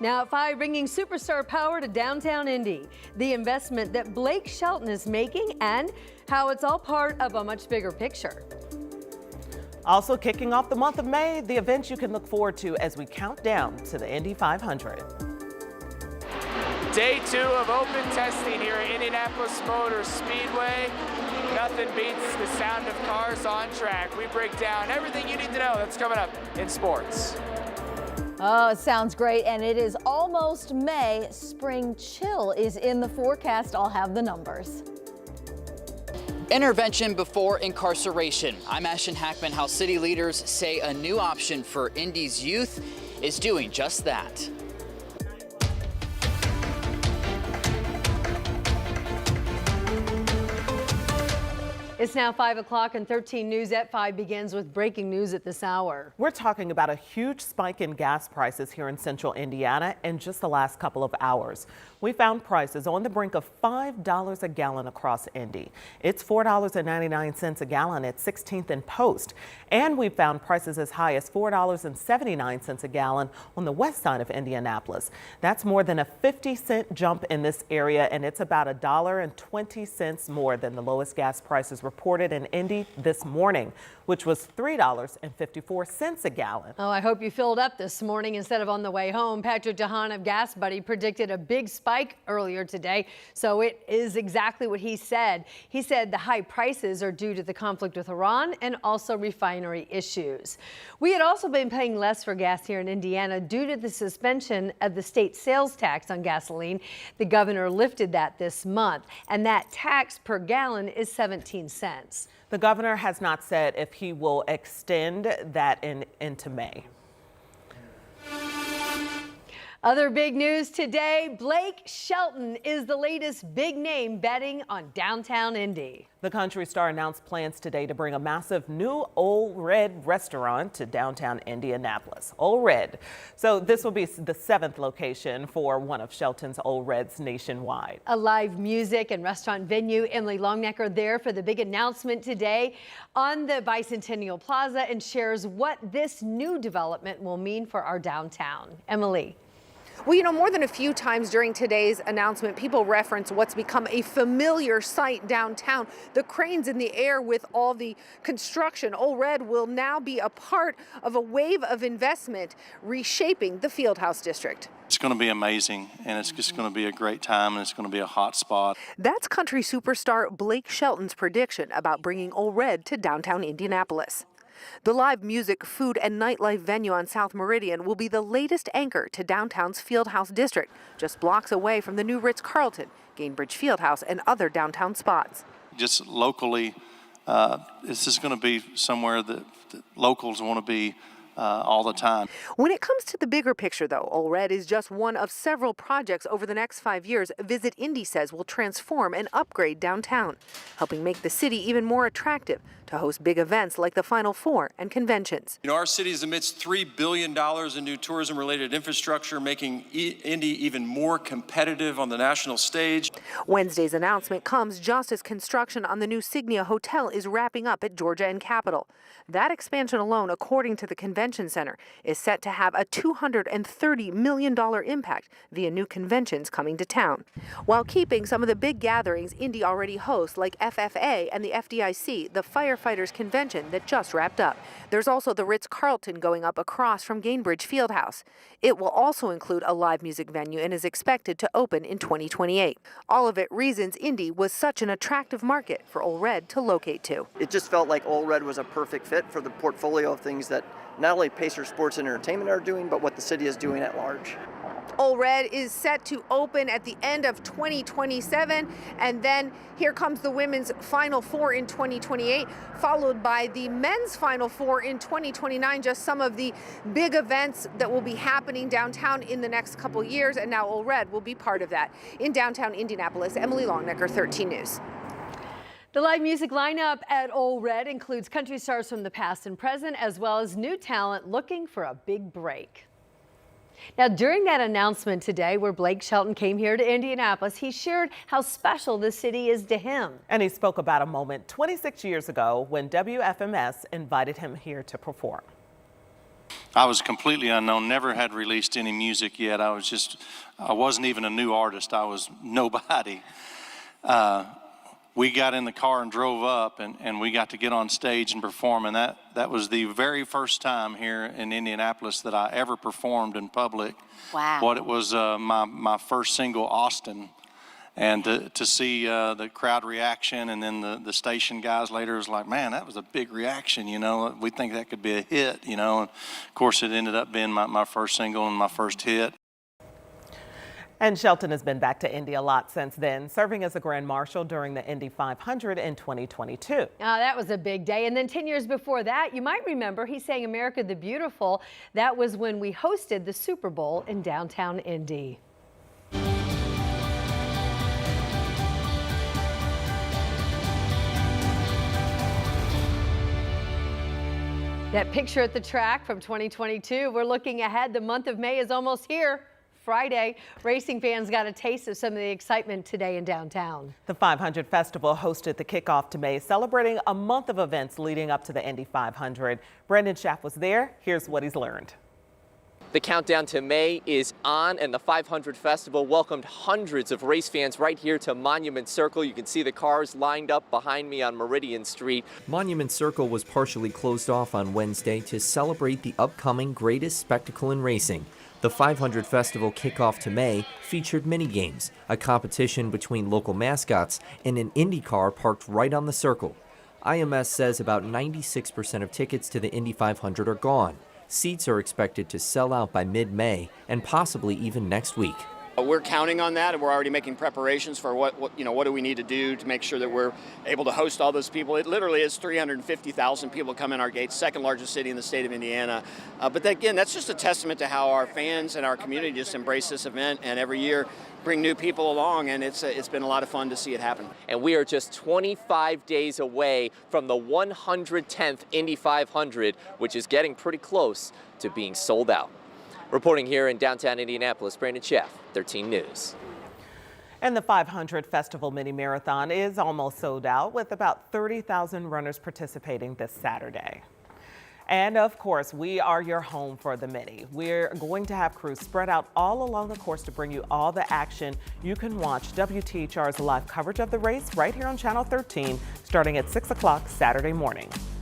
Now at 5, bringing superstar power to downtown Indy, the investment that Blake Shelton is making and how it's all part of a much bigger picture. Also kicking off the month of May, the events you can look forward to as we count down to the Indy 500. Day 2 of open testing here at Indianapolis Motor Speedway. Nothing beats the sound of cars on track. We break down everything you need to know that's coming up in sports. Oh, it sounds great, and it is almost May. Spring chill is in the forecast. I'll have the numbers. Intervention before incarceration. I'm Ashton Hackman. How city leaders say a new option for Indy's youth is doing just that. It's now 5 o'clock and 13 News at 5 begins with breaking news at this hour. We're talking about a huge spike in gas prices here in central Indiana in just the last couple of hours. We found prices on the brink of $5 a gallon across Indy. It's $4.99 a gallon at 16th and Post. And we found prices as high as $4.79 a gallon on the west side of Indianapolis. That's more than a 50-cent jump in this area, and it's about $1.20 more than the lowest gas prices reported in Indy this morning, which was $3.54 a gallon. Oh, I hope you filled up this morning instead of on the way home. Patrick DeHaan of Gas Buddy predicted a big spike earlier today, so it is exactly what he said. He said the high prices are due to the conflict with Iran and also refinery issues. We had also been paying less for gas here in Indiana due to the suspension of the state sales tax on gasoline. The governor lifted that this month, and that tax per gallon is 17 cents. The governor has not said if he will extend that into May. Other big news today, Blake Shelton is the latest big name betting on downtown Indy. The country star announced plans today to bring a massive new Ole Red restaurant to downtown Indianapolis. Ole Red. So this will be the 7th location for one of Shelton's Ole Reds nationwide. A live music and restaurant venue. Emily Longnecker there for the big announcement today on the Bicentennial Plaza and shares what this new development will mean for our downtown. Emily. Well, you know, more than a few times during today's announcement, people reference what's become a familiar sight downtown. The cranes in the air with all the construction. Ole Red will now be a part of a wave of investment reshaping the Fieldhouse district. It's going to be amazing, and it's just going to be a great time, and it's going to be a hot spot. That's country superstar Blake Shelton's prediction about bringing Ole Red to downtown Indianapolis. The live music, food, and nightlife venue on South Meridian will be the latest anchor to downtown's Fieldhouse district, just blocks away from the new Ritz-Carlton, Gainbridge Fieldhouse, and other downtown spots. Just locally, this is going to be somewhere that locals want to be all the time. When it comes to the bigger picture, though, Ole Red is just one of several projects over the next 5 years Visit Indy says will transform and upgrade downtown, helping make the city even more attractive to host big events like the Final Four and conventions. You know, our city is amidst $3 billion in new tourism-related infrastructure, making Indy even more competitive on the national stage. Wednesday's announcement comes just as construction on the new Signia Hotel is wrapping up at Georgia and Capitol. That expansion alone, according to the convention center, is set to have a $230 million impact via new conventions coming to town, while keeping some of the big gatherings Indy already hosts, like FFA and the FDIC, the Firefighters Convention that just wrapped up. There's also the Ritz-Carlton going up across from Gainbridge Fieldhouse. It will also include a live music venue and is expected to open in 2028. All of it reasons Indy was such an attractive market for Ole Red to locate to. It just felt like Ole Red was a perfect fit for the portfolio of things that not only Pacer Sports and Entertainment are doing, but what the city is doing at large. Ole Red is set to open at the end of 2027, and then here comes the women's Final Four in 2028, followed by the men's Final Four in 2029. Just some of the big events that will be happening downtown in the next couple years, and now Ole Red will be part of that. In downtown Indianapolis, Emily Longnecker, 13 News. The live music lineup at Ole Red includes country stars from the past and present, as well as new talent looking for a big break. Now, during that announcement today where Blake Shelton came here to Indianapolis, he shared how special the city is to him. And he spoke about a moment 26 years ago when WFMS invited him here to perform. I was completely unknown, never had released any music yet. I wasn't even a new artist. I was nobody. We got in the car and drove up, and we got to get on stage and perform, and that was the very first time here in Indianapolis that I ever performed in public. Wow. What it was my first single, Austin, and to see the crowd reaction, and then the station guys later was like, man, that was a big reaction, you know, we think that could be a hit, you know, and of course it ended up being my first single and my first hit. And Shelton has been back to Indy a lot since then, serving as a Grand Marshal during the Indy 500 in 2022. That was a big day. And then 10 years before that, you might remember he sang America the Beautiful. That was when we hosted the Super Bowl in downtown Indy. That picture at the track from 2022. We're looking ahead. The month of May is almost here. Friday, racing fans got a taste of some of the excitement today in downtown. The 500 Festival hosted the kickoff to May, celebrating a month of events leading up to the Indy 500. Brendan Schaff was there. Here's what he's learned. The countdown to May is on, and the 500 Festival welcomed hundreds of race fans right here to Monument Circle. You can see the cars lined up behind me on Meridian Street. Monument Circle was partially closed off on Wednesday to celebrate the upcoming greatest spectacle in racing. The 500 Festival kickoff to May featured mini-games, a competition between local mascots, and an Indy car parked right on the circle. IMS says about 96% of tickets to the Indy 500 are gone. Seats are expected to sell out by mid-May and possibly even next week. We're counting on that, and we're already making preparations for what do we need to do to make sure that we're able to host all those people. It literally is 350,000 people come in our gates, second largest city in the state of Indiana. But again, that's just a testament to how our fans and our community just embrace this event, and every year bring new people along, and it's been a lot of fun to see it happen. And we are just 25 days away from the 110th Indy 500, which is getting pretty close to being sold out. Reporting here in downtown Indianapolis, Brandon Schaff, 13 News. And the 500 Festival Mini Marathon is almost sold out, with about 30,000 runners participating this Saturday. And of course, we are your home for the Mini. We're going to have crews spread out all along the course to bring you all the action. You can watch WTHR's live coverage of the race right here on Channel 13, starting at 6 o'clock Saturday morning.